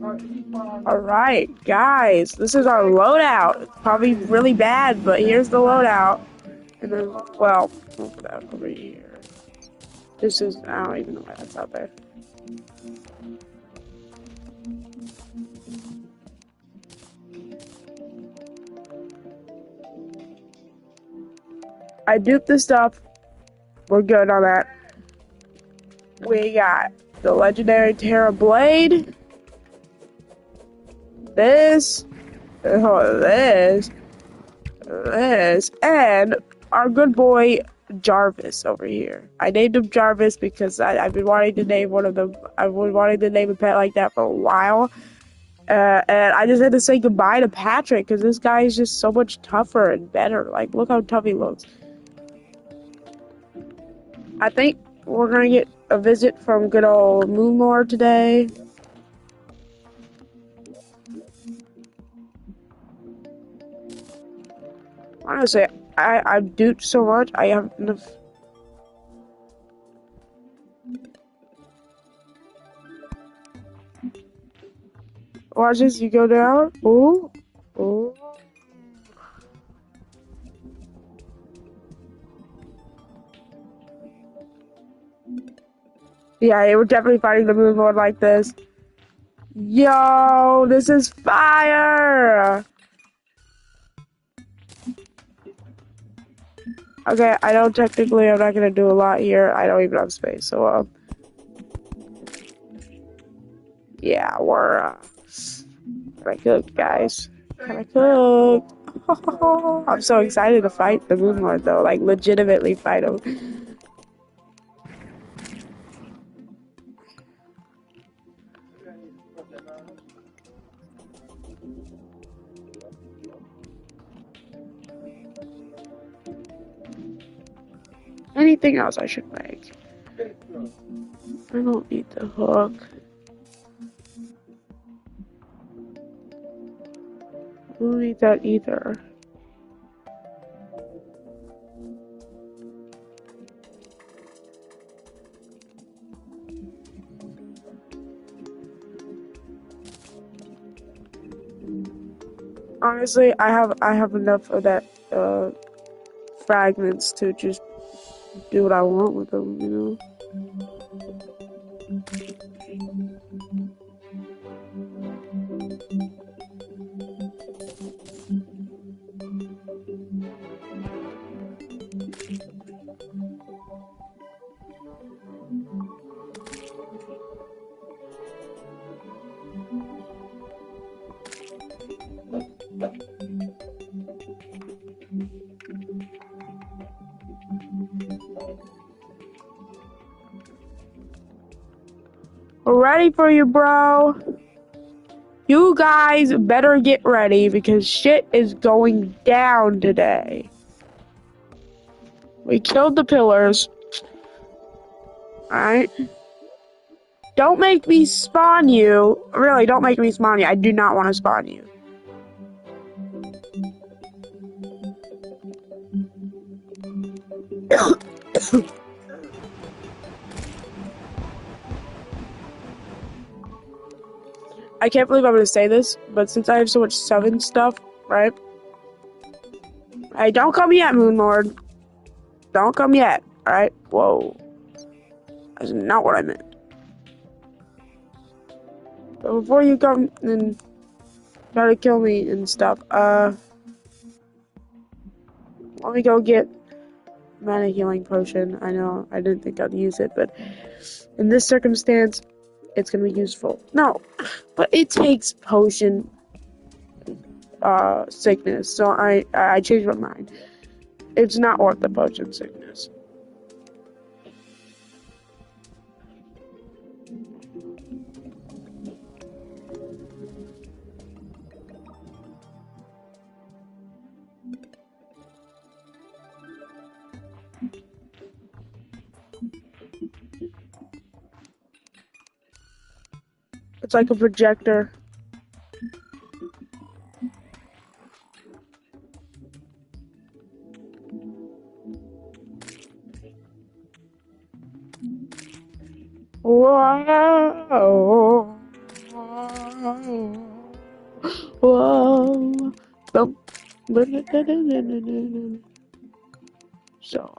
Alright, guys, this is our loadout. It's probably really bad, but here's the loadout. And then, well, we'll put that over here. This is, I don't even know why that's out there. I duped this stuff. We're good on that. We got the legendary Terra Blade. This. This. And our good boy Jarvis over here. I named him Jarvis because I've been wanting to name one of them. I've been wanting to name a pet like that for a while. And I just had to say goodbye to Patrick because this guy is just so much tougher and better. Like, look how tough he looks. I think we're gonna get a visit from good old Moonlord today. Honestly, I've duped so much. I have enough. Watch this. You go down. Ooh, ooh. Yeah, we're definitely fighting the Moonlord like this. Yo, this is fire! Okay, I know technically I'm not gonna do a lot here. I don't even have space, so yeah, we're gonna cook, guys. Gonna cook. I'm so excited to fight the Moonlord though, like legitimately fight him. Anything else I should make? I don't need the hook. I don't need that either. Honestly, I have enough of that fragments to just do what I want with them, you know? We're ready for you, bro. You guys better get ready because shit is going down today. We killed the pillars. Alright? Don't make me spawn you. Really, don't make me spawn you. I do not want to spawn you. I can't believe I'm going to say this, but since I have so much summon stuff, right? Hey, don't come yet, Moonlord. Don't come yet, alright? Whoa. That's not what I meant. But before you come and try to kill me and stuff, let me go get mana healing potion. I know I didn't think I'd use it, but in this circumstance, it's gonna be useful. No, but it takes potion sickness, so I changed my mind. It's not worth the potion sickness. It's like a projector. Whoa. Whoa. Boom. So,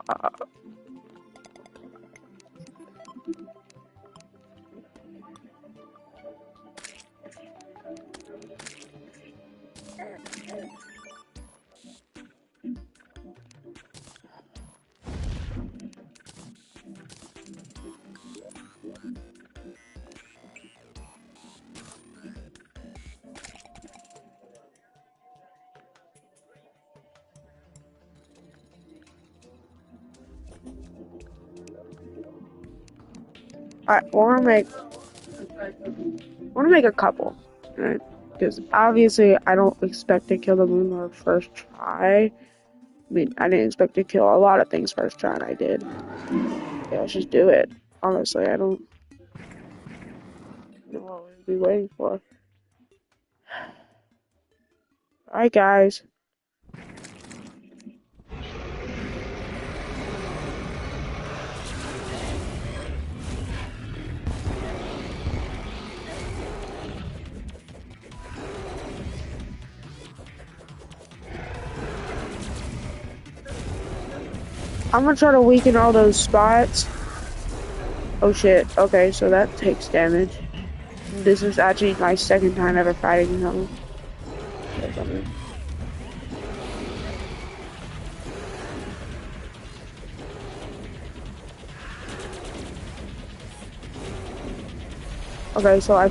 I want to make a couple, right? Because obviously I don't expect to kill the Moon Lord first try. I mean, I didn't expect to kill a lot of things first try, and I did. Yeah, let's just do it. Honestly, I don't know what we'd be waiting for. Alright, guys. I'm gonna try to weaken all those spots. Oh shit, okay, so that takes damage. This is actually my second time ever fighting him. Okay, so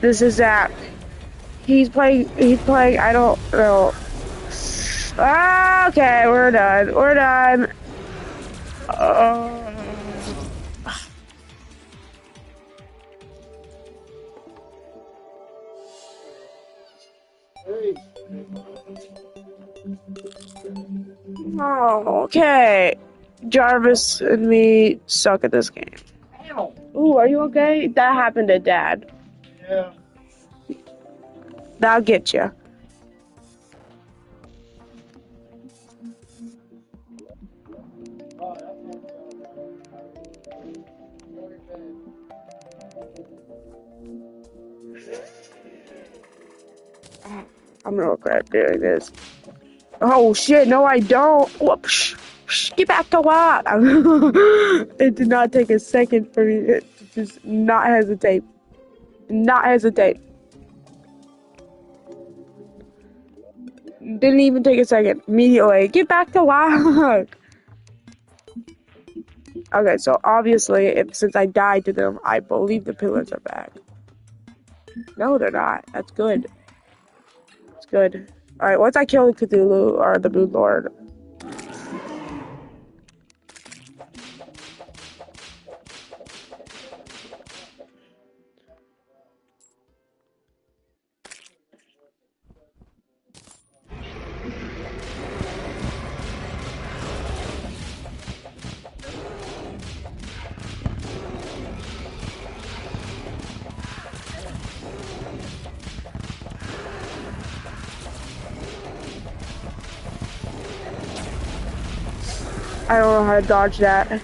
this is Zach. He's playing, I don't know. Ah, okay, we're done. Oh, okay. Jarvis and me suck at this game. Ooh, are you okay? That happened to Dad. Yeah. That'll get you. I'm gonna regret doing this. Oh shit, no I don't. Whoops. Get back to what? It did not take a second for me to just not hesitate. Not hesitate. Didn't even take a second. Immediately. Get back to work. Okay, so obviously, since I died to them, I believe the pillars are back. No, they're not. That's good. It's good. Alright, once I kill Cthulhu, or the Moon Lord, I don't know how to dodge that.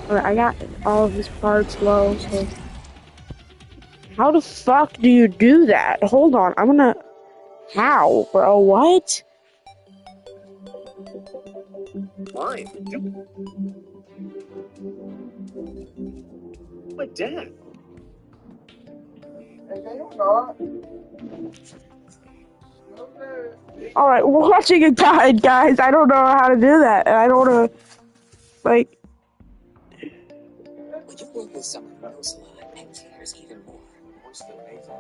Alright, I got all of his parts low, so... How the fuck do you do that? Hold on, I'm gonna... How, bro? What? Why? My dad. Alright, we're watching a guide, guys. I don't know how to do that, and I don't wanna... Like... When you work with someone who knows a lot and cares even more, what's the reason?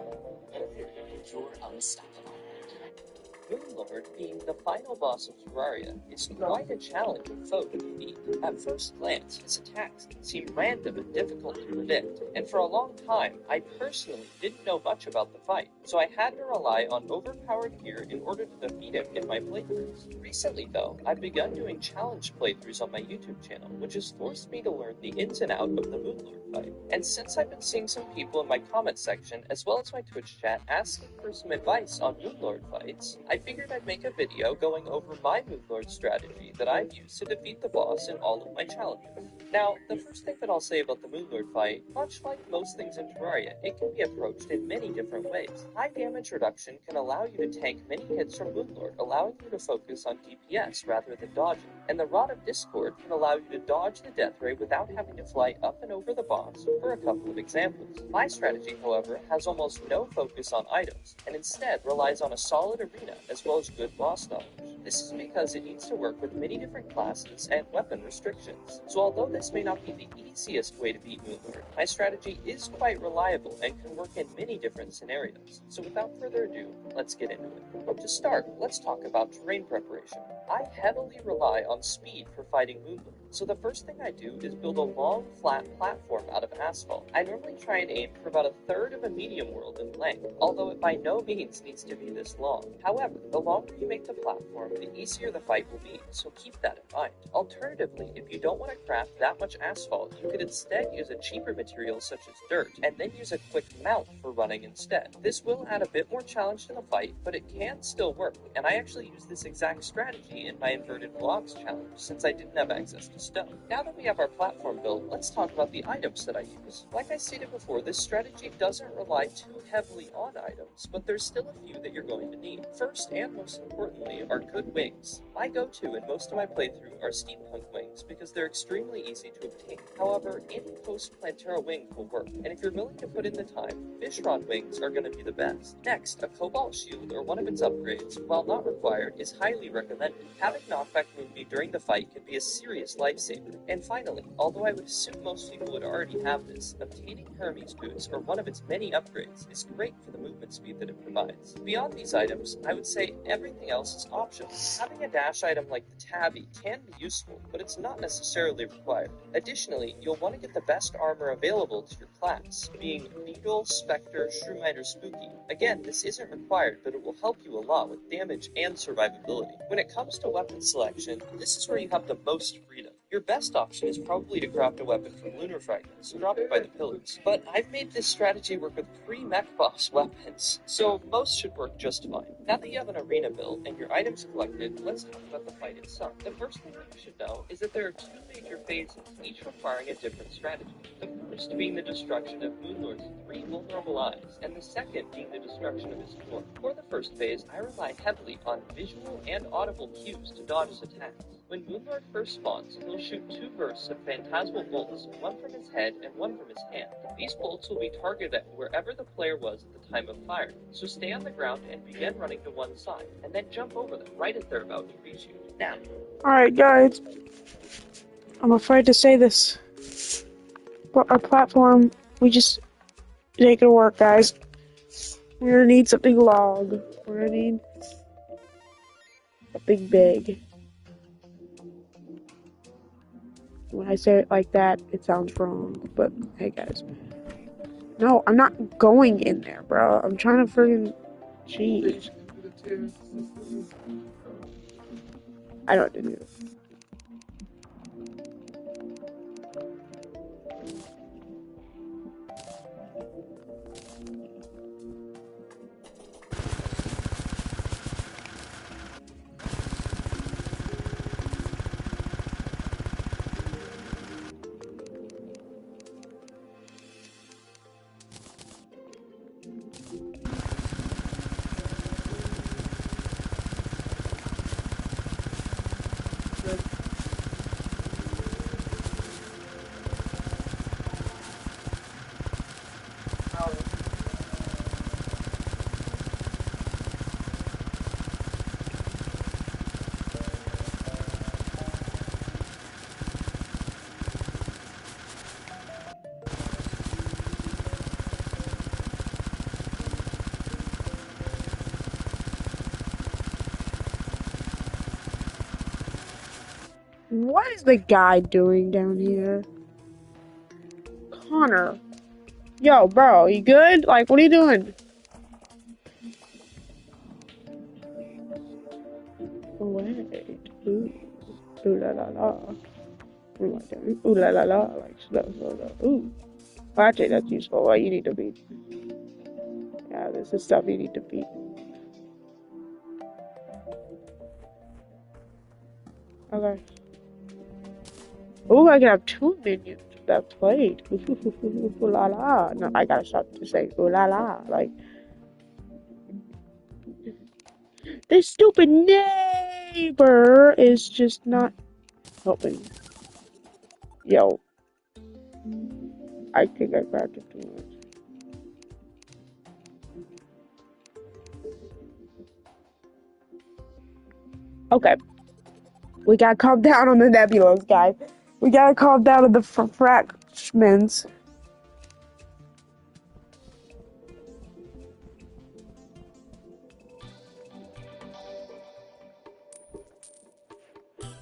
You're unstoppable. Moonlord, being the final boss of Terraria, is quite a challenging foe to defeat. At first glance, his attacks can seem random and difficult to predict, and for a long time, I personally didn't know much about the fight, so I had to rely on overpowered gear in order to defeat him in my playthroughs. Recently, though, I've begun doing challenge playthroughs on my YouTube channel, which has forced me to learn the ins and outs of the Moonlord fight. And since I've been seeing some people in my comment section, as well as my Twitch chat, asking for some advice on Moonlord fights, I figured I'd make a video going over my Moonlord strategy that I've used to defeat the boss in all of my challenges. Now, the first thing that I'll say about the Moonlord fight, much like most things in Terraria, it can be approached in many different ways. High damage reduction can allow you to tank many hits from Moonlord, allowing you to focus on DPS rather than dodging. And the Rod of Discord can allow you to dodge the death ray without having to fly up and over the boss, for a couple of examples. My strategy, however, has almost no focus on items, and instead relies on a solid arena as well as good boss knowledge. This is because it needs to work with many different classes and weapon restrictions. So although this may not be the easiest way to beat Moonlord, my strategy is quite reliable and can work in many different scenarios. So without further ado, let's get into it. But to start, let's talk about terrain preparation. I heavily rely on speed for fighting Moonlord. So the first thing I do is build a long, flat platform out of asphalt. I normally try and aim for about a third of a medium world in length, although it by no means needs to be this long. However, the longer you make the platform, the easier the fight will be, so keep that in mind. Alternatively, if you don't want to craft that much asphalt, you could instead use a cheaper material such as dirt, and then use a quick mount for running instead. This will add a bit more challenge to the fight, but it can still work, and I actually use this exact strategy in my inverted blocks challenge, since I didn't have access to stone. Now that we have our platform built, let's talk about the items that I use. Like I stated before, this strategy doesn't rely too heavily on items, but there's still a few that you're going to need. First and most importantly are good wings. My go-to in most of my playthrough are steampunk wings because they're extremely easy to obtain. However, in-post Plantera wings will work, and if you're willing to put in the time, Fishrod wings are going to be the best. Next, a Cobalt shield or one of its upgrades, while not required, is highly recommended. Having knockback Moonbeam during the fight can be a serious lifesaver. And finally, although I would assume most people would already have this, obtaining Hermes boots or one of its many upgrades is great for the movement speed that it provides. Beyond these items, I would say everything else is optional. Having a dash item like the Tabby can be useful, but it's not necessarily required. Additionally, you'll want to get the best armor available to your class, being Needle, Spectre, Shrewmiter, Spooky. Again, this isn't required, but it will help you a lot with damage and survivability. When it comes to weapon selection, this is where you have the most freedom. Your best option is probably to craft a weapon from lunar fragments dropped by the pillars, but I've made this strategy work with pre-mech boss weapons, so most should work just fine. Now that you have an arena built and your items collected, let's talk about the fight itself. The first thing that you should know is that there are two major phases, each requiring a different strategy. The first being the destruction of Moonlord's 3 vulnerable eyes, and the second being the destruction of his core. For the first phase, I rely heavily on visual and audible cues to dodge his attacks. When Moonlord first spawns, he'll shoot 2 bursts of phantasmal bolts, one from his head and one from his hand. These bolts will be targeted at wherever the player was at the time of firing, so stay on the ground and begin running to one side, and then jump over them right as they're about to reach you. Now. Alright, guys. I'm afraid to say this, but our platform, we just it ain't gonna work, guys. We're gonna need something long. We're gonna need something big. When I say it like that, it sounds wrong, but hey, guys. No, I'm not going in there, bro. I'm trying to friggin' cheat. I don't do it. What is the guy doing down here? Connor. Yo, bro, you good? Like, what are you doing? Wait. Ooh. Ooh la la la. Oh my God. Ooh la la la. Like, slow. Ooh. Well, actually, that's useful. What you need to beat. Yeah, this is stuff you need to beat. Okay. Ooh, I can have 2 minions that played. Ooh la la. No, I gotta stop to say ooh la la. Like, this stupid neighbor is just not helping. Yo, I think I grabbed it too much. Okay. We gotta calm down on the nebulas, guys. We gotta calm down on the fractions.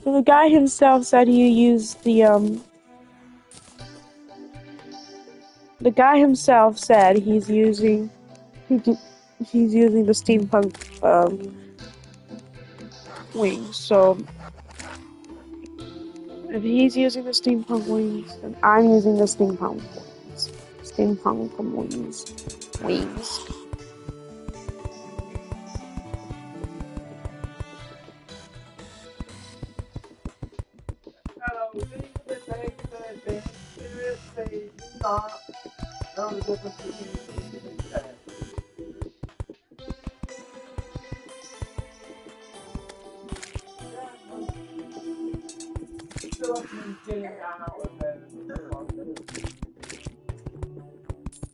So the guy himself said he used the guy himself said he's using the steampunk wings. So if he's using the steampunk wings, then I'm using the steampunk wings. Steampunk wings. Wings.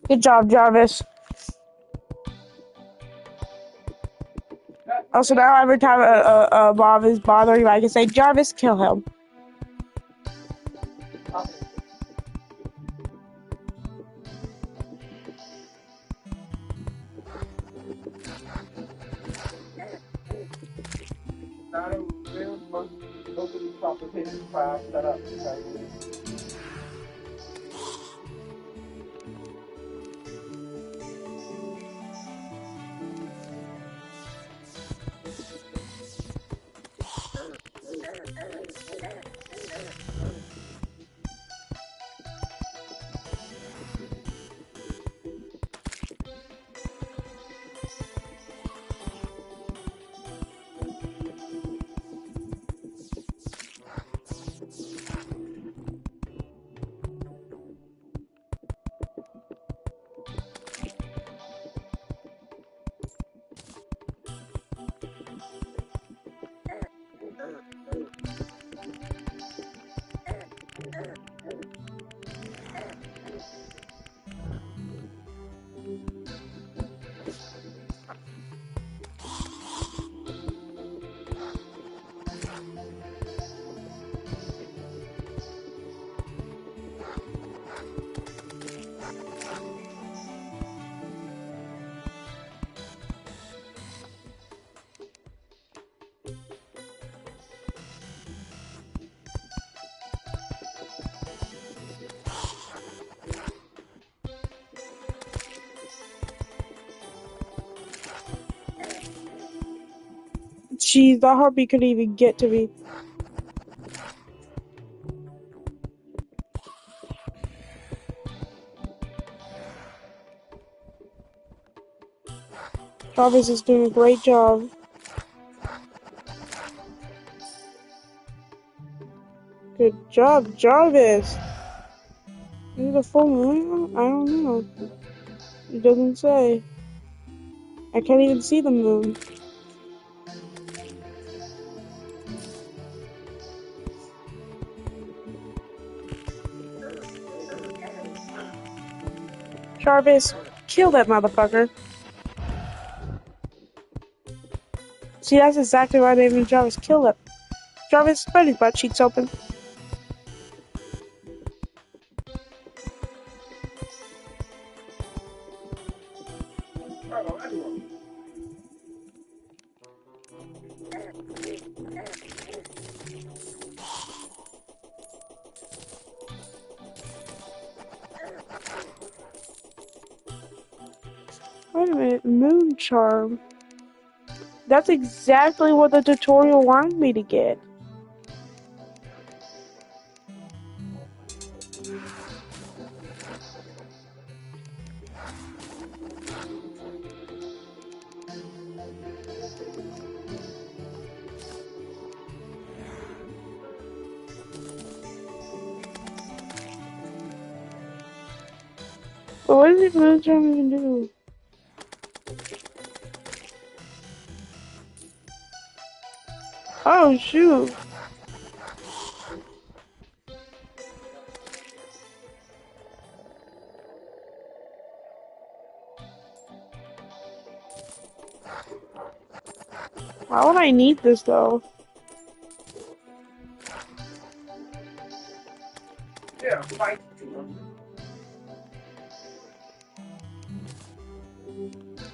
Good job, Jarvis. Also, now every time a mob is bothering you, I can say, Jarvis, kill him. Jeez, I hope he could even get to me. Jarvis is doing a great job. Good job, Jarvis. Is it a full moon? I don't know. It doesn't say. I can't even see the moon. Jarvis, kill that motherfucker. See, that's exactly why they named Jarvis. Kill it. Jarvis, spread his butt cheeks open. Wait a minute, moon charm. That's exactly what the tutorial wanted me to get. But what does the moon charm even do? Oh shoot. Why would I need this though? Yeah, fight.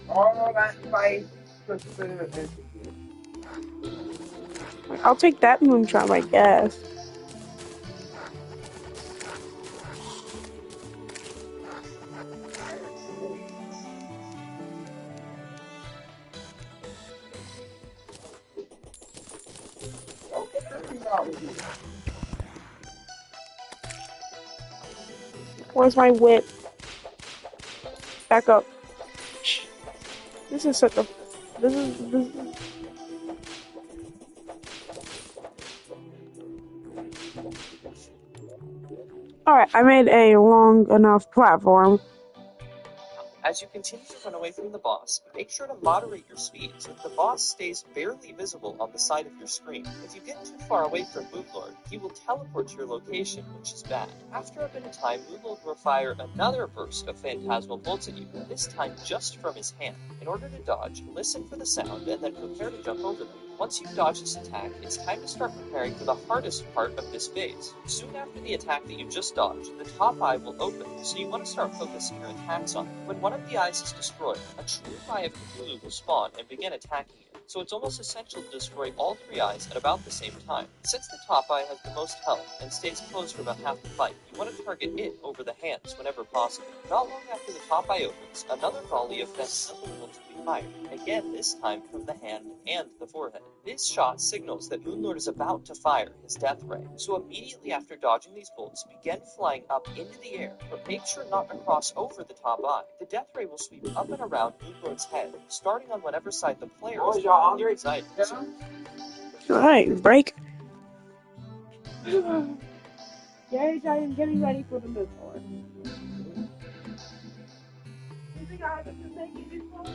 All that fight. I'll take that moon charm, I guess. Where's my whip? Back up. Shh. This is such a. This is. Alright, I made a long enough platform. As you continue to run away from the boss, make sure to moderate your speed so that the boss stays barely visible on the side of your screen. If you get too far away from Moonlord, he will teleport to your location, which is bad. After a bit of time, Moonlord will fire another burst of phantasmal bolts at you, this time just from his hand. In order to dodge, listen for the sound and then prepare to jump over them. Once you've dodged this attack, it's time to start preparing for the hardest part of this phase. Soon after the attack that you just dodged, the top eye will open, so you want to start focusing your attacks on it. When one of the eyes is destroyed, a true Eye of Cthulhu will spawn and begin attacking you, so it's almost essential to destroy all three eyes at about the same time. Since the top eye has the most health and stays closed for about half the fight, you want to target it over the hands whenever possible. Not long after the top eye opens, another volley of phantasmal bolts will be fired, again this time from the hand and the forehead. This shot signals that Moonlord is about to fire his death ray, so immediately after dodging these bolts, begin flying up into the air, but make sure not to cross over the top eye. The death ray will sweep up and around Moonlord's head, starting on whatever side the player is currently residing. Alright, break. Gage, I am getting ready for the moon lord. You think I have to make it before?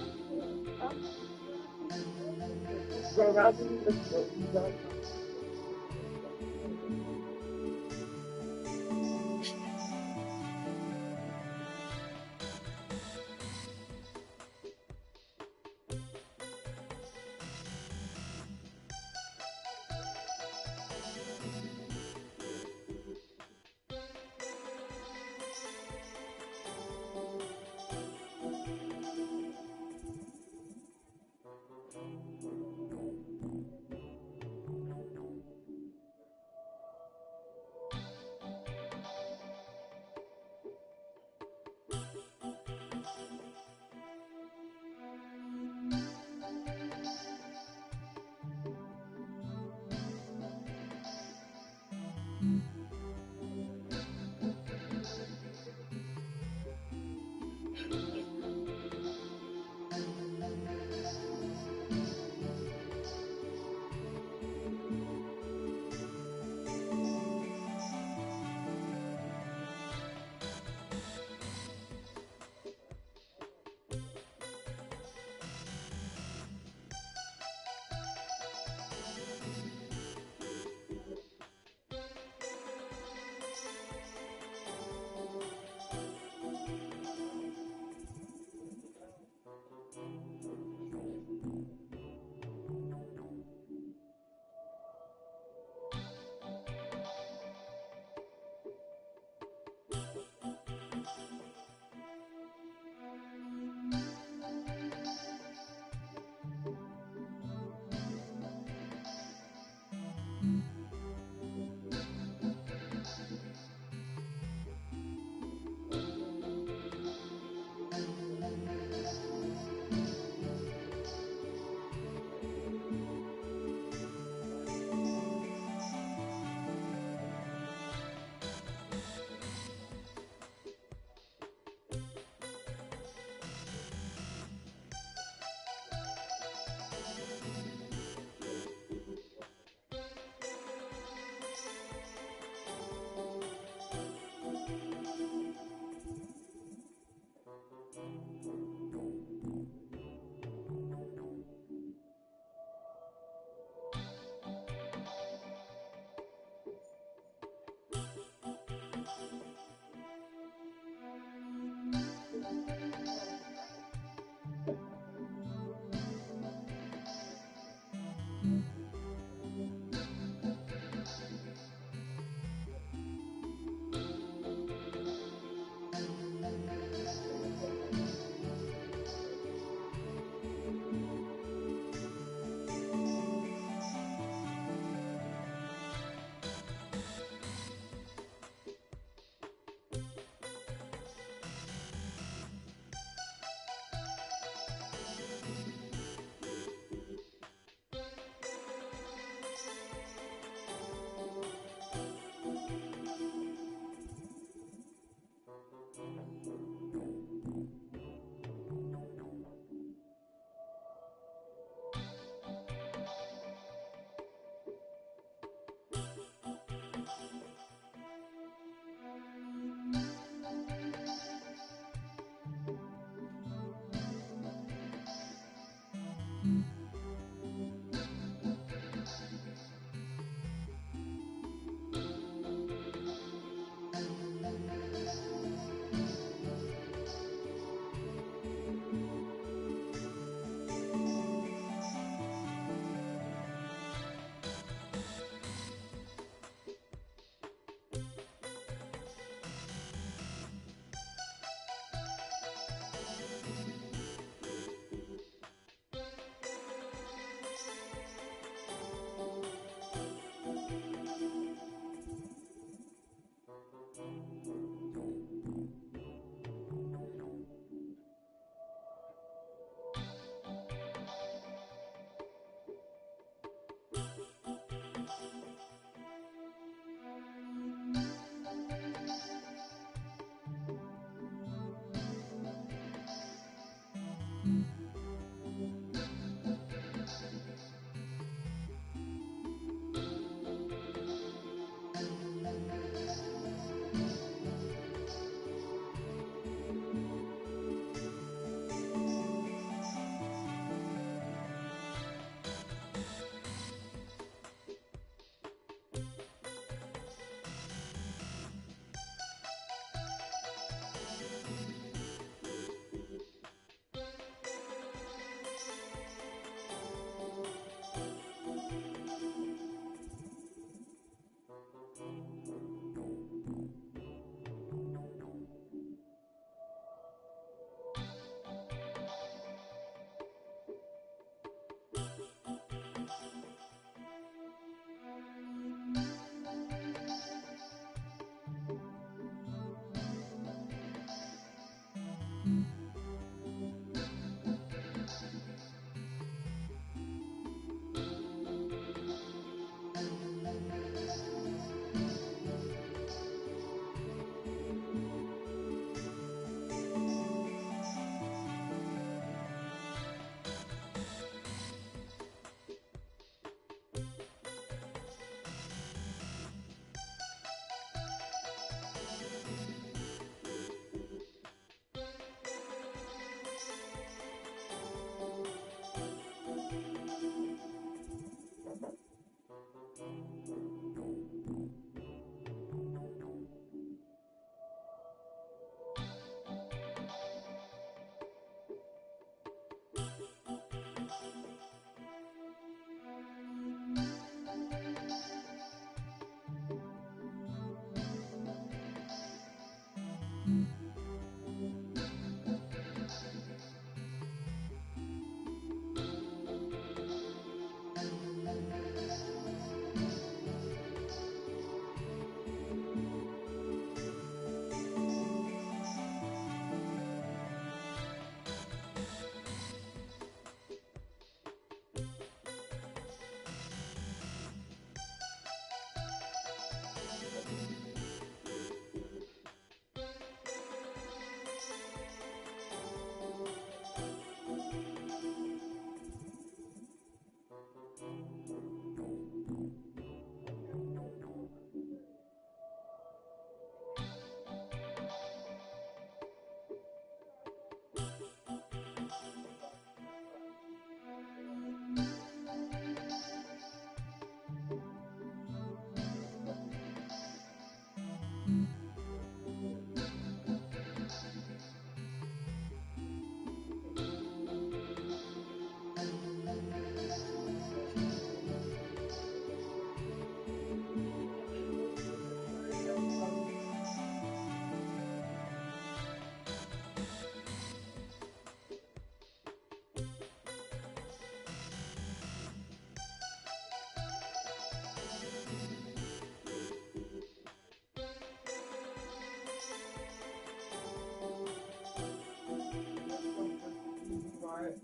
Alright.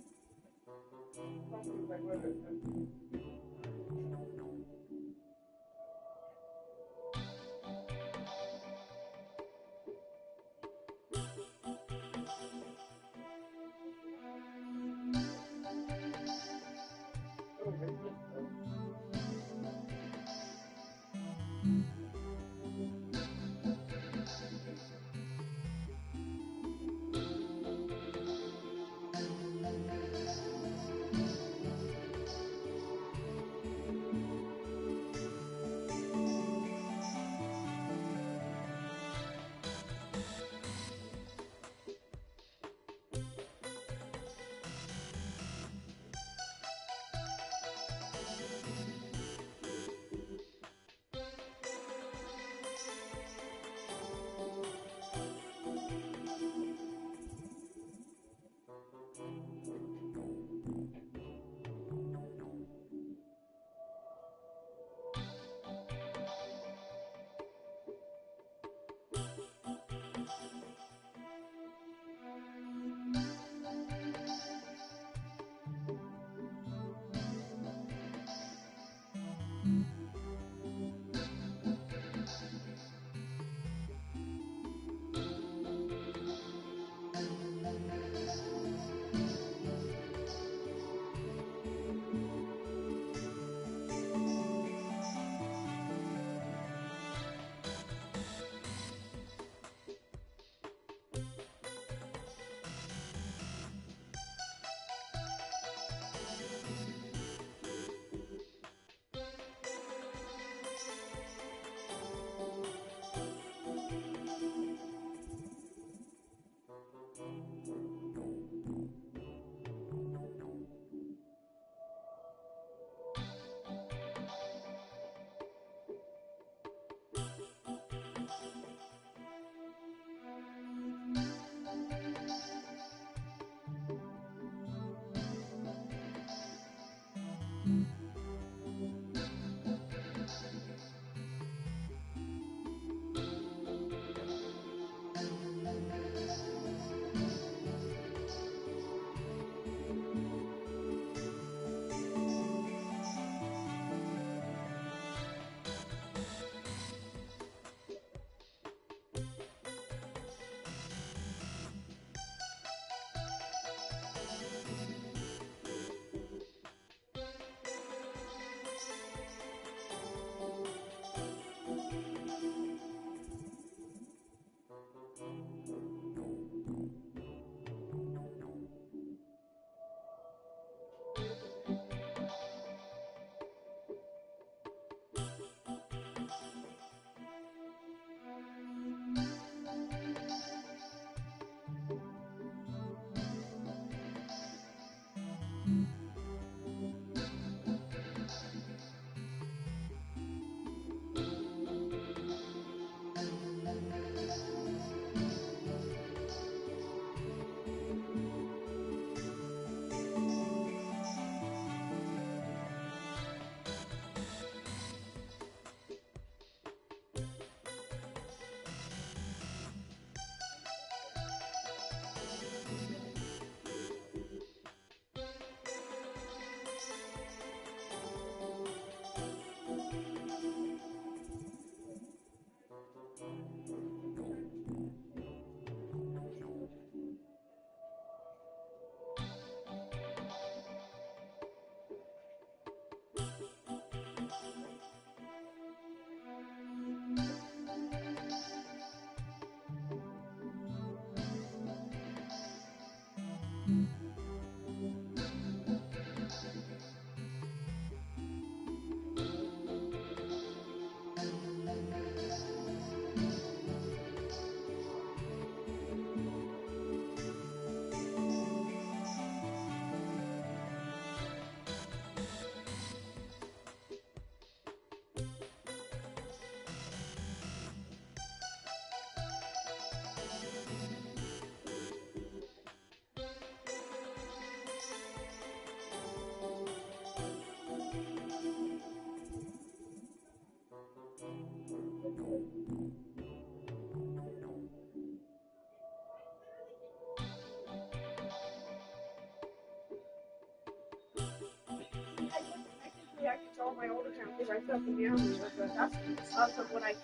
my old account because I felt the meow, but that's also what I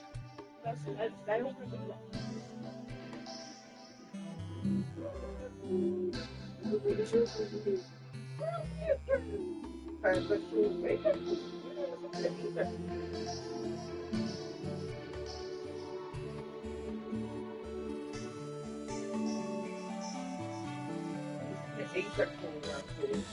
I don't want to do that. And the shoemaker. The Acer program, please.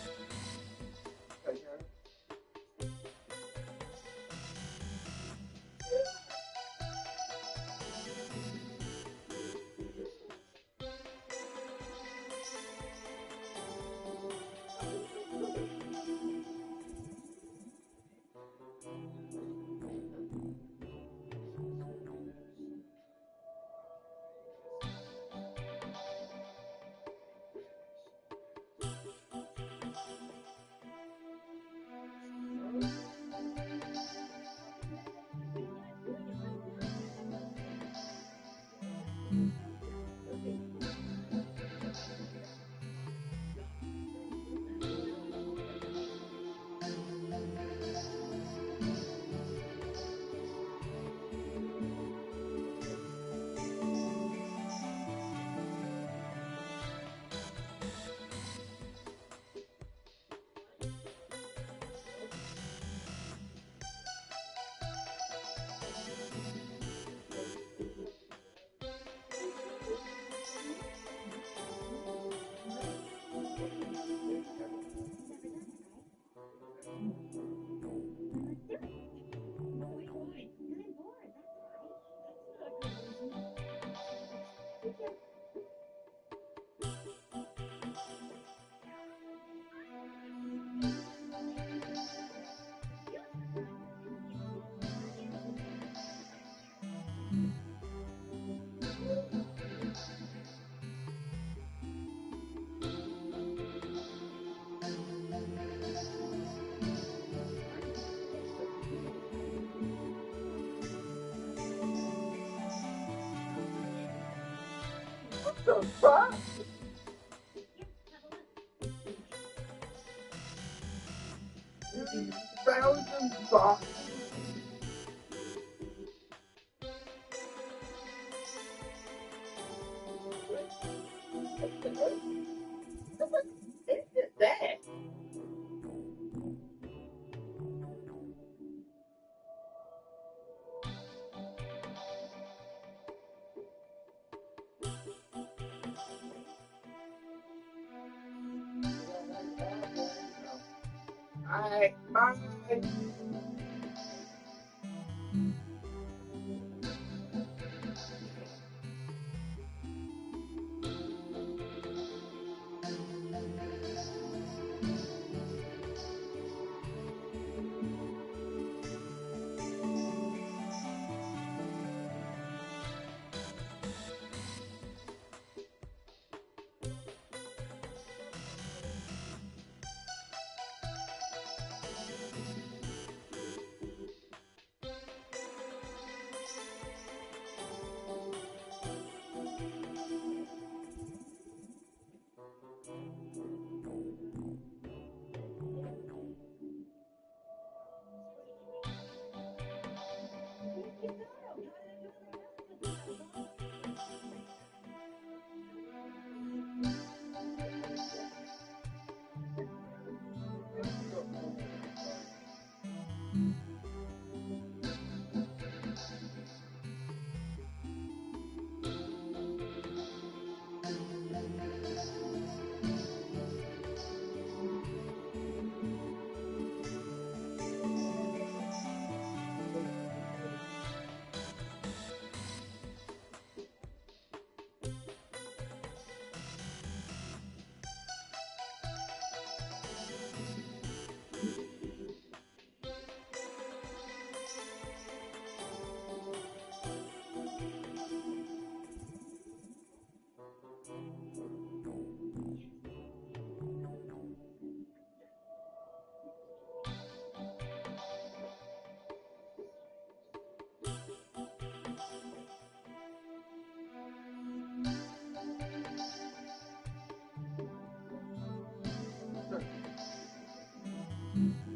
The fuck? $1,000. Isn't that? Alright, bye.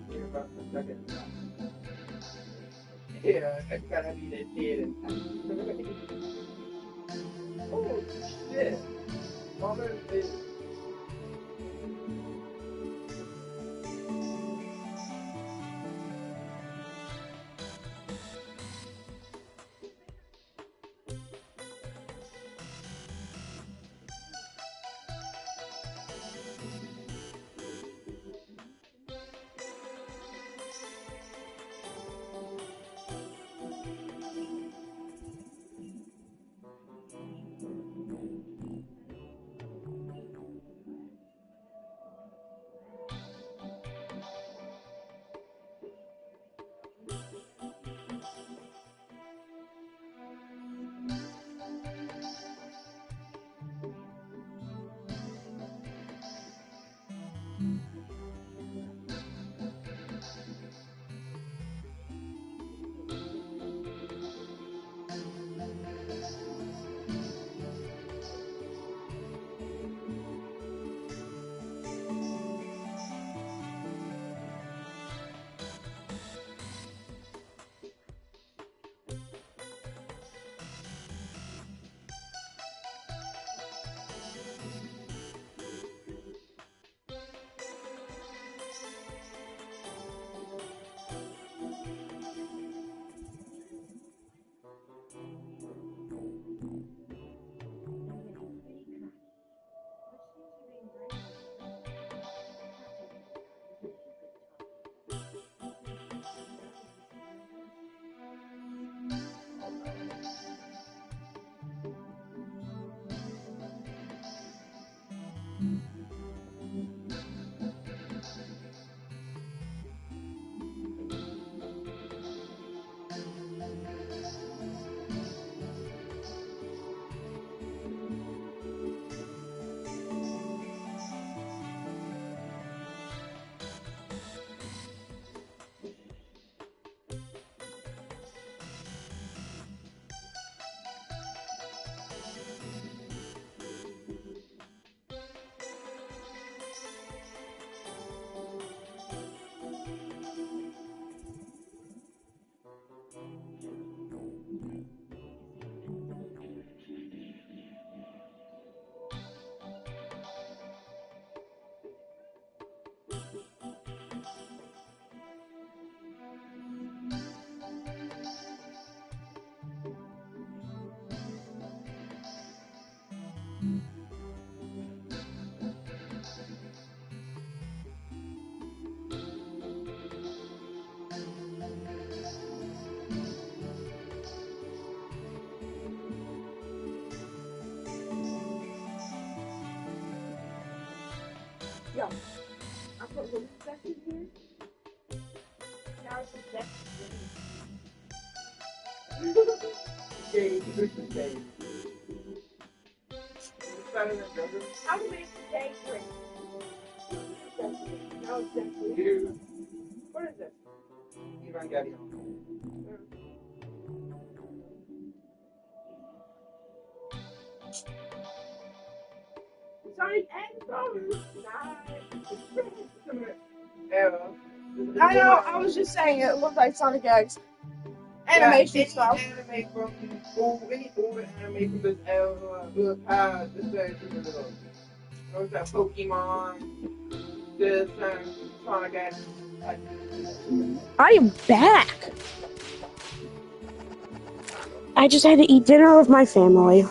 You're about to second. Yeah, I gotta be that kid. Oh shit! Mama is. Yeah, I put what is that in here? Now it's just that. Jade, this is Jade. How do you make the Jade drink? No, it's just you. What is it? You don't get it. Sonic X. Nice. I know. I was just saying it looked like Sonic X. Animation stuff. Anime from any old anime from this era, this Pokemon, this Sonic X. I am back. I just had to eat dinner with my family.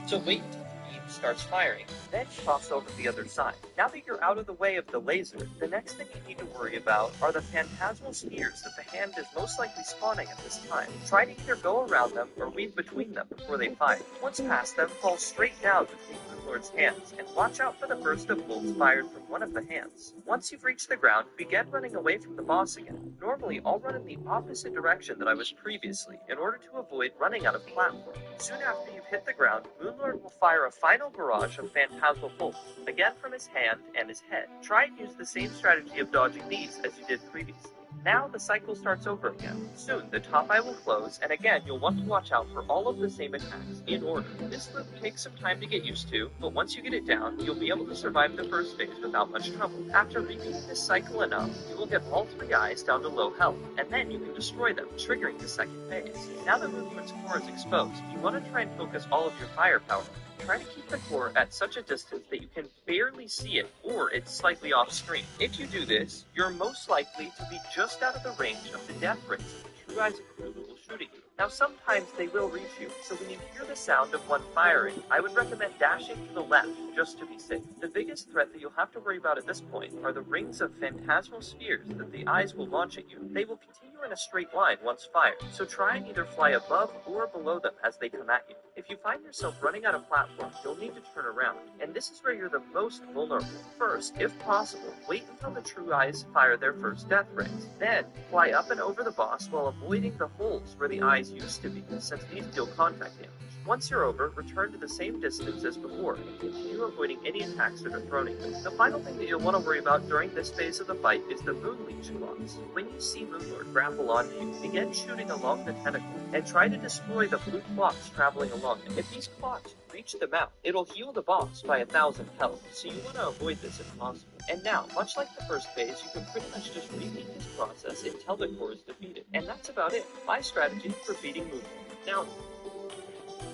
So wait until the beam starts firing, then cross over to the other side. Now that you're out of the way of the laser, the next thing you need to worry about are the phantasmal spheres that the hand is most likely spawning at this time. Try to either go around them or weave between them before they fire. Once past them, fall straight down between Moonlord's hands, and watch out for the burst of bolts fired from one of the hands. Once you've reached the ground, begin running away from the boss again. Normally, I'll run in the opposite direction that I was previously, in order to avoid running out of platform. Soon after you've hit the ground, Moonlord will fire a final barrage of phantasmal bolts, again from his hand and his head. Try and use the same strategy of dodging these as you did previously. Now the cycle starts over again. Soon the top eye will close, and again you'll want to watch out for all of the same attacks in order. This loop takes some time to get used to, but once you get it down, you'll be able to survive the first phase without much trouble. After repeating this cycle enough, you will get all 3 eyes down to low health, and then you can destroy them, triggering the second phase. Now that Moonlord's core is exposed, you want to try and focus all of your firepower. Try to keep the core at such a distance that you can barely see it, or it's slightly off screen. If you do this, you're most likely to be just out of the range of the death rays of the True Eyes of Cthulhu shooting you. Now sometimes they will reach you, so when you hear the sound of one firing, I would recommend dashing to the left just to be safe. The biggest threat that you'll have to worry about at this point are the rings of phantasmal spheres that the eyes will launch at you. They will continue in a straight line once fired, so try and either fly above or below them as they come at you. If you find yourself running out of platforms, you'll need to turn around, and this is where you're the most vulnerable. First, if possible, wait until the True Eyes fire their first death rays. Then, fly up and over the boss while avoiding the holes where the eyes used to be, since these deal contact damage. Once you're over, return to the same distance as before, and continue avoiding any attacks that are thrown at you. The final thing that you'll want to worry about during this phase of the fight is the Moonleech blocks. When you see Moonlord grapple onto you, begin shooting along the tentacle, and try to destroy the blue clots traveling along it. If these clots reach the mouth, it'll heal the boss by 1,000 health, so you want to avoid this if possible. And now, much like the first phase, you can pretty much just repeat this process until the core is defeated. And that's about it. My strategy for beating Moonlord. Now,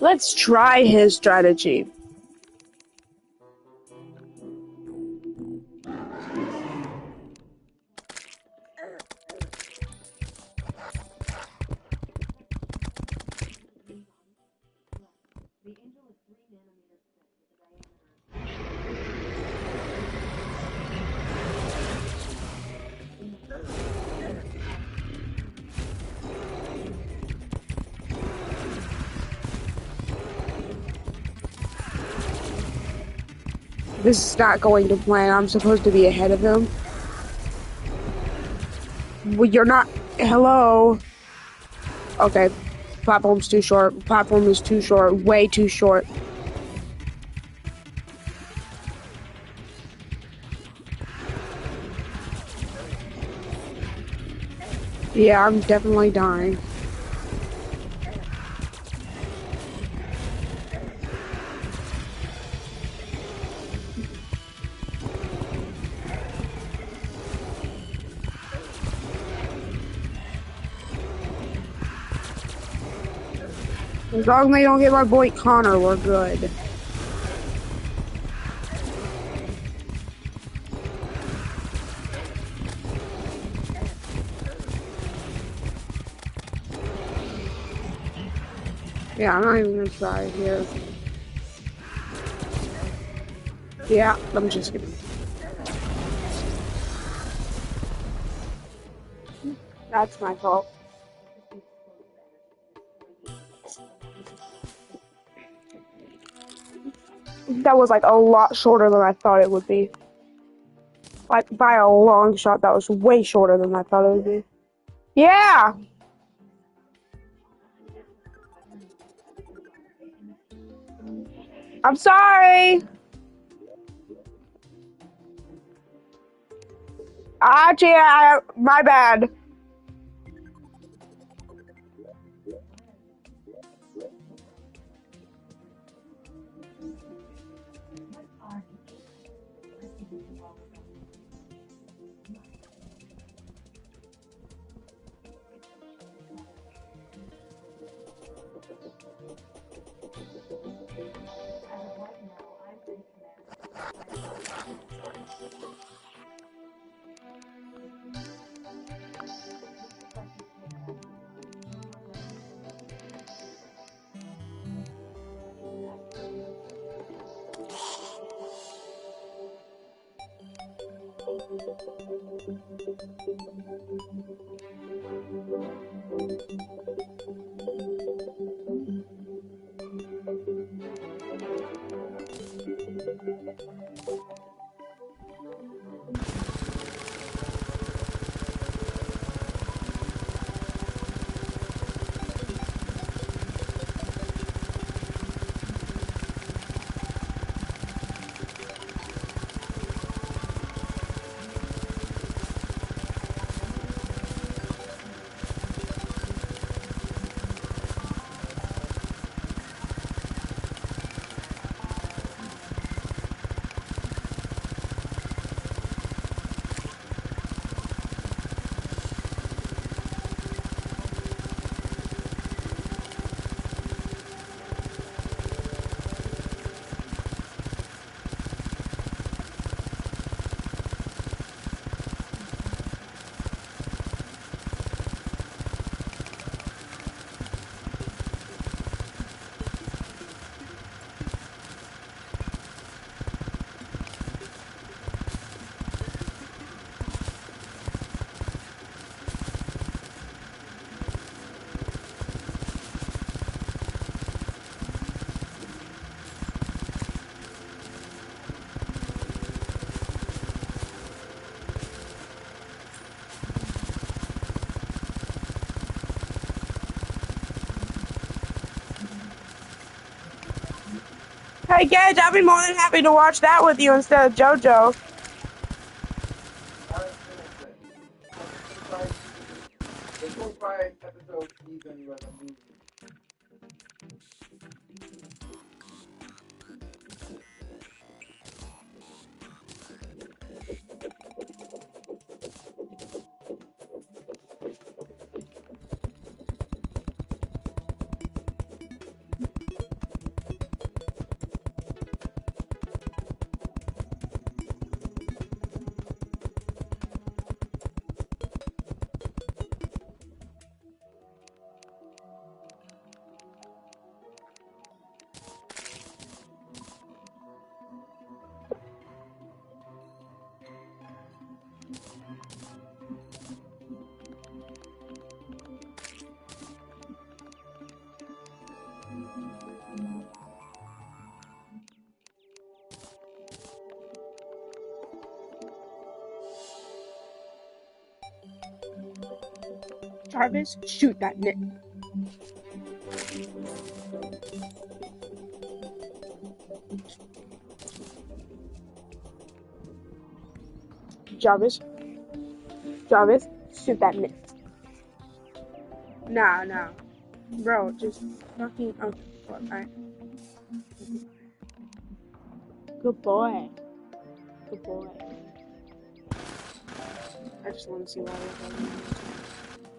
Let's try his strategy. This is not going to plan. I'm supposed to be ahead of him. Well, you're not. Hello. Okay. Platform's too short. Platform is too short. Way too short. Yeah, I'm definitely dying. As long as they don't get my boy Connor, we're good. Yeah, I'm not even gonna try here. Yeah, I'm just kidding. That's my fault. That was like a lot shorter than I thought it would be. Like by a long shot, that was way shorter than I thought it would be. Yeah! I'm sorry! Yeah, my bad. Hey, Gage, I'd be more than happy to watch that with you instead of JoJo. The 25 episode season was a movie. Jarvis, shoot that Nick. Jarvis, shoot that Nick. Nah. Bro, just fucking. Okay, alright. Good boy. I just want to see why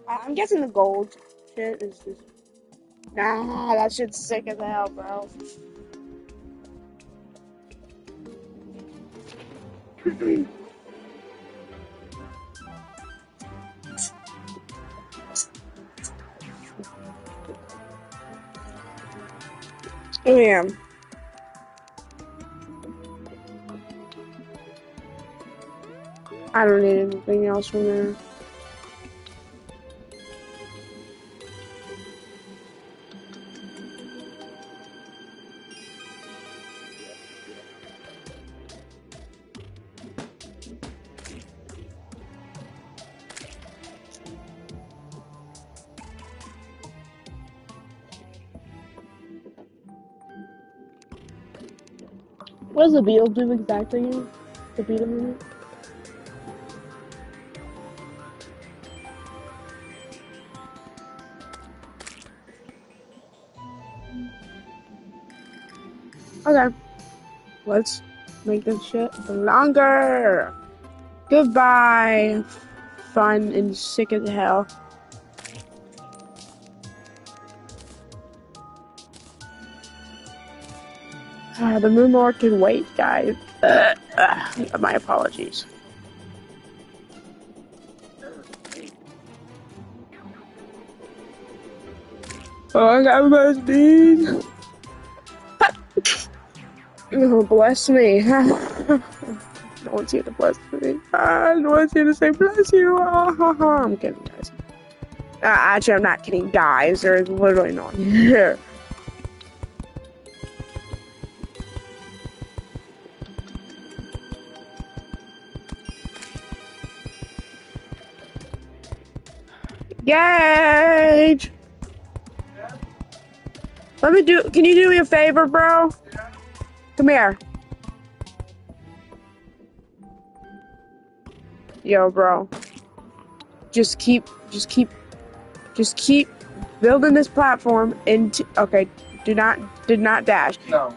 I'm guessing the gold shit is just. Nah, that shit's sick as hell, bro. Oh, yeah. I don't need anything else from there. What does the beetle do exactly? The beetle movement? Okay. Let's make this shit longer. Goodbye. Fun and sick as hell. The moon lord can wait, guys. My apologies. Oh, I got my speed. Oh, bless me. No one's here to bless me. No one's here to say bless you. I'm kidding, guys. Actually, I'm not kidding, guys. There's literally no one here. Gage! Can you do me a favor, bro? Come here. Yo, bro. Just keep building this platform into, okay, do not dash. No.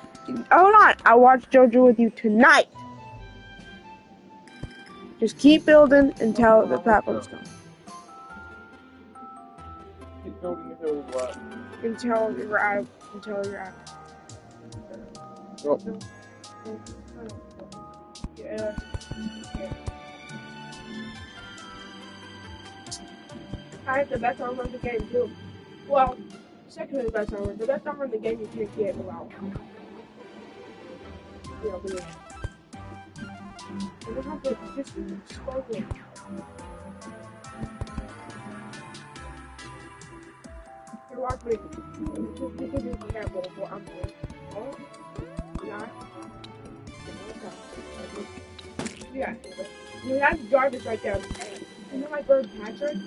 Hold on, I'll watch JoJo with you tonight. Just keep building until the platform's done. Keep building until what? Until you're out. Oh. Yeah. I have the best armor in the game too. Well, second to the best armor. The best armor in the game you can't get without. Yeah, but yeah. I don't have to just spoke it. You're watching me. You can do careful before I'm doing. Oh, not. Yeah. You have Jarvis right there. You know my bird Patrick?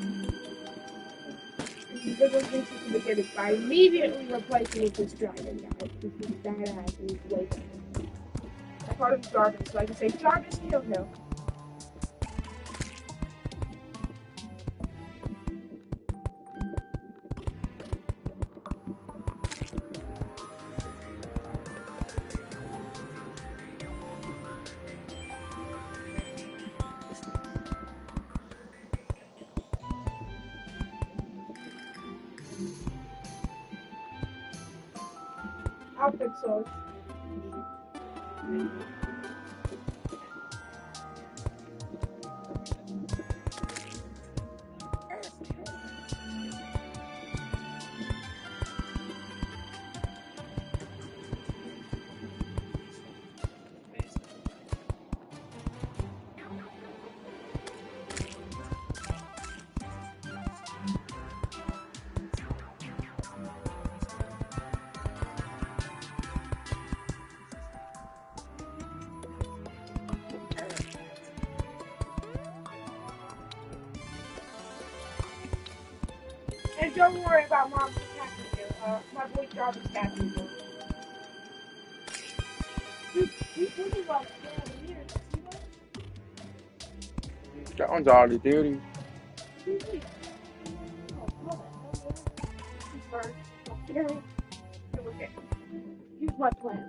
Because of this at the beginning, by immediately replacing it with this dragon guy. Because that has is way better. I called him Jarvis, so I can say Jarvis kill him. I'll fix those. And don't worry about Mom attacking you. My boy Jarvis catching you. He's really well scared here. See that? That one's already dirty. He's like, oh, love it. He's first. Don't scare him. Okay. Here's my plan.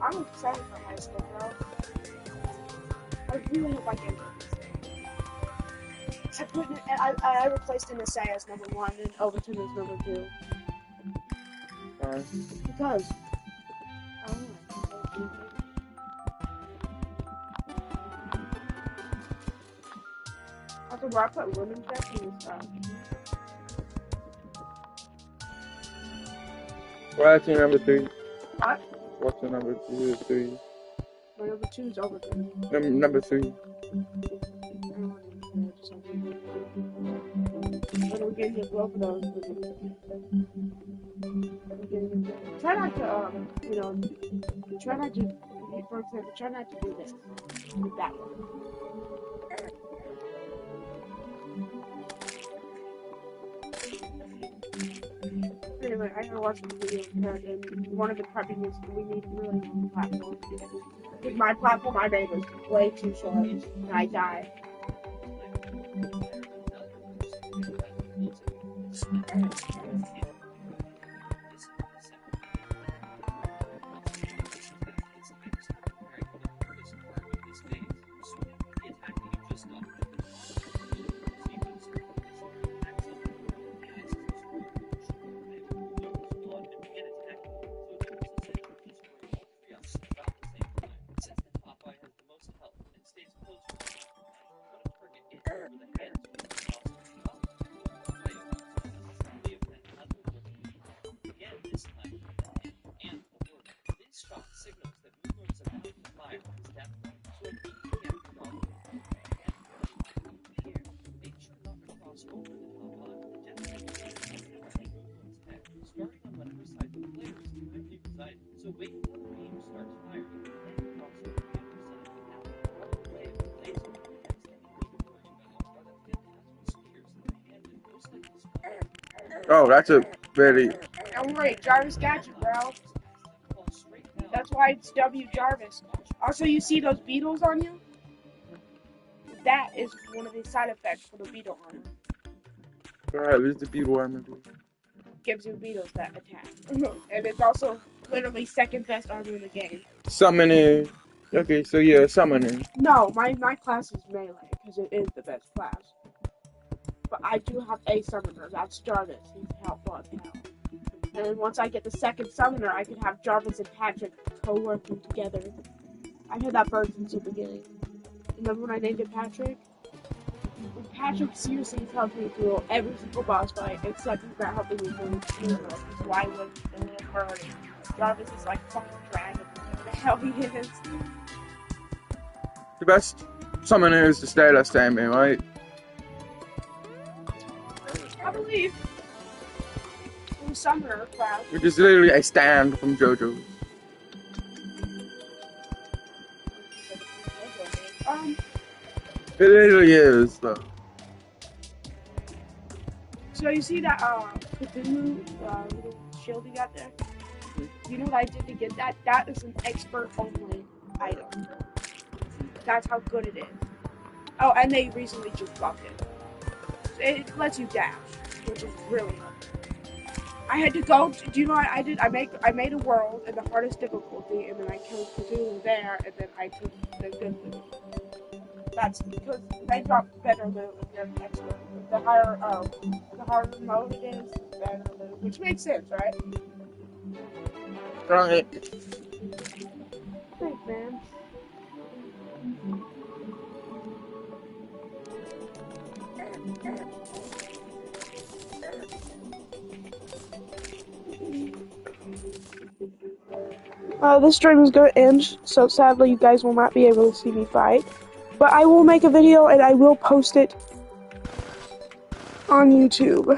I'm excited for high school, bro. I really hope I get it. I replaced NSA as number 1 and Overton as number 2. Because I don't know. Also, bro, I put women's death in this stuff. What's your number 3? What? What's your number 3? My number 2 is Overton. Number 3. But we're getting to both of those. Try not to, try not to, for example, try not to do this with that one. Anyway, I gotta watch the video and one of the prepping is we need really one platform. With my platform, my name is way too short and I die. Oh, that's a very... Don't worry, Jarvis got you, bro. That's why it's W Jarvis. Also, you see those beetles on you? That is one of the side effects for the beetle armor. Alright, where's the beetle armor? Gives you beetles that attack. And it's also literally second best armor in the game. Summoner. Okay, so yeah, summoner. No, my class is melee, because it is the best class. But I do have a summoner, that's Jarvis. He's helpful as hell. And then once I get the second summoner, I can have Jarvis and Patrick co-working together. I've had that bird since the beginning. Remember when I named it Patrick? Patrick seriously has helped me through every single boss fight, except he's not helping me through Funeral, because why would the little bird? Jarvis is like fucking dragon. Whatever the hell he is. The best summoner is the Stardust Diamond, right? I believe. In summoner class. Which is literally a stand from JoJo's. It literally is, though. So you see that Cthulhu little shield you got there? You know what I did to get that? That is an expert only item. That's how good it is. Oh, and they recently just buffed it. It lets you dash, which is really helpful. I had to go. Do you know what I did? I made a world in the hardest difficulty, and then I killed Cthulhu there, and then I took the good loot. That's because they drop better loot if you're an expert. The harder mode it is, the better loot, which makes sense, right? Right. Thanks, man. This stream is going to end, so sadly you guys will not be able to see me fight. But I will make a video and I will post it on YouTube.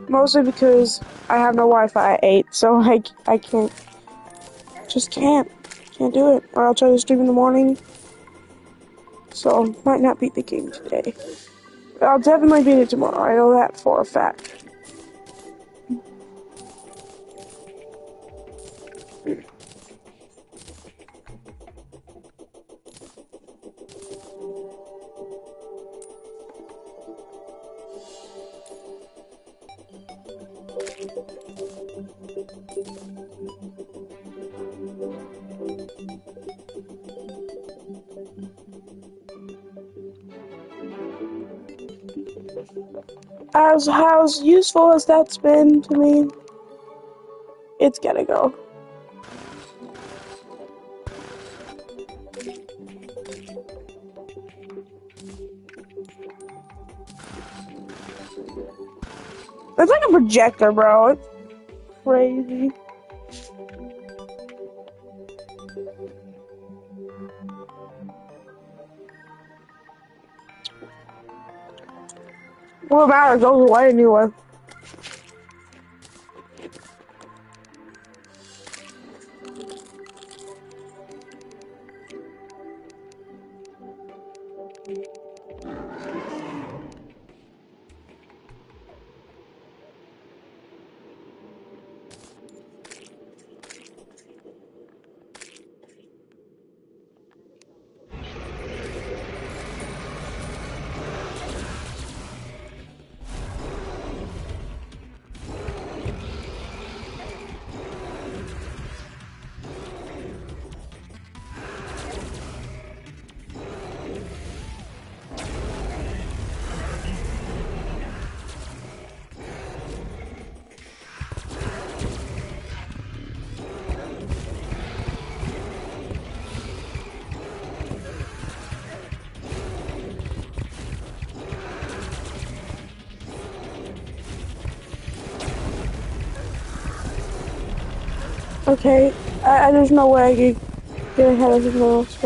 Mostly because I have no Wi-Fi at 8, so I can't do it. Or I'll try to stream in the morning. So, might not beat the game today. But I'll definitely beat it tomorrow, I know that for a fact. As useful as that's been to me, it's gotta go. It's like a projector, bro. It's crazy. What matters goes away anyway. Okay, there's no way I can get ahead of him else.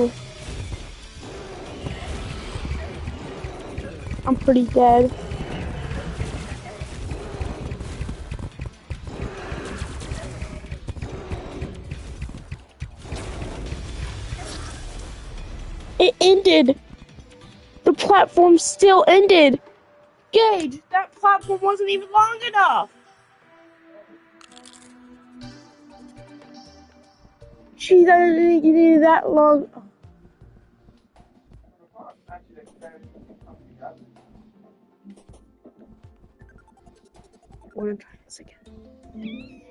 I'm pretty dead. It ended! The platform still ended! Gage, that platform wasn't even long enough! Jeez, I didn't think you needed that long. We're gonna try this again.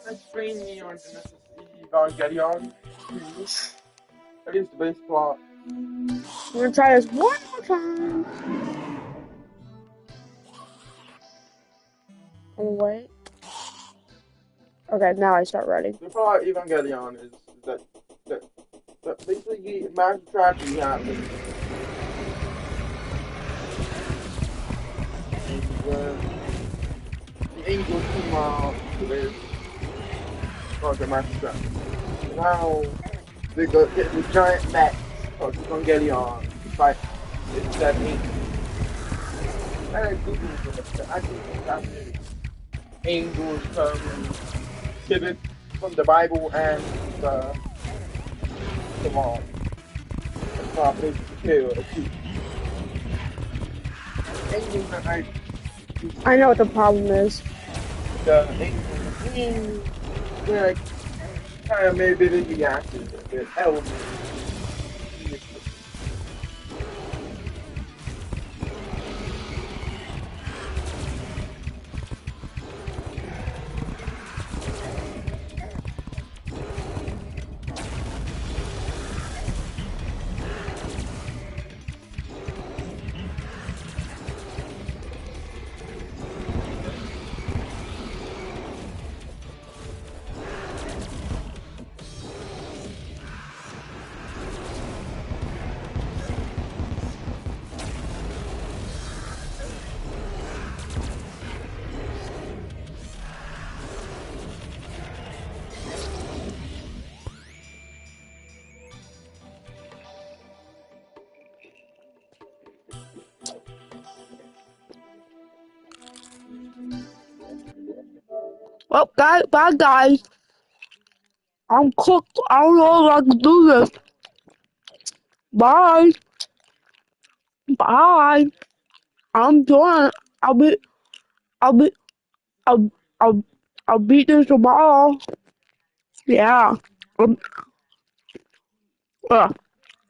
Let's bring me on Genesis Evangelion. Please. That is the best plot. We're gonna try this one more time. Oh, wait. Okay, now I start writing. The plot of Evangelion is that basically a massive tragedy happens. And the angels come out to this the massive tragedy. Now they go get the giant mech of Evangelion to fight this that angel. And I think it's fascinating. Angels come hidden from the Bible and the Quran. That's why I believe the tale of the two. Angel I I know what the problem is. the angel like kind of maybe the reaction the element. Well, bye guys. I'm cooked. I don't know if I can do this. Bye. Bye. I'm done. I'll be, I'll be, I'll, I'll, I'll beat this tomorrow. Yeah. Um,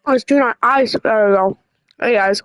it's too nice. There we go. Hey guys.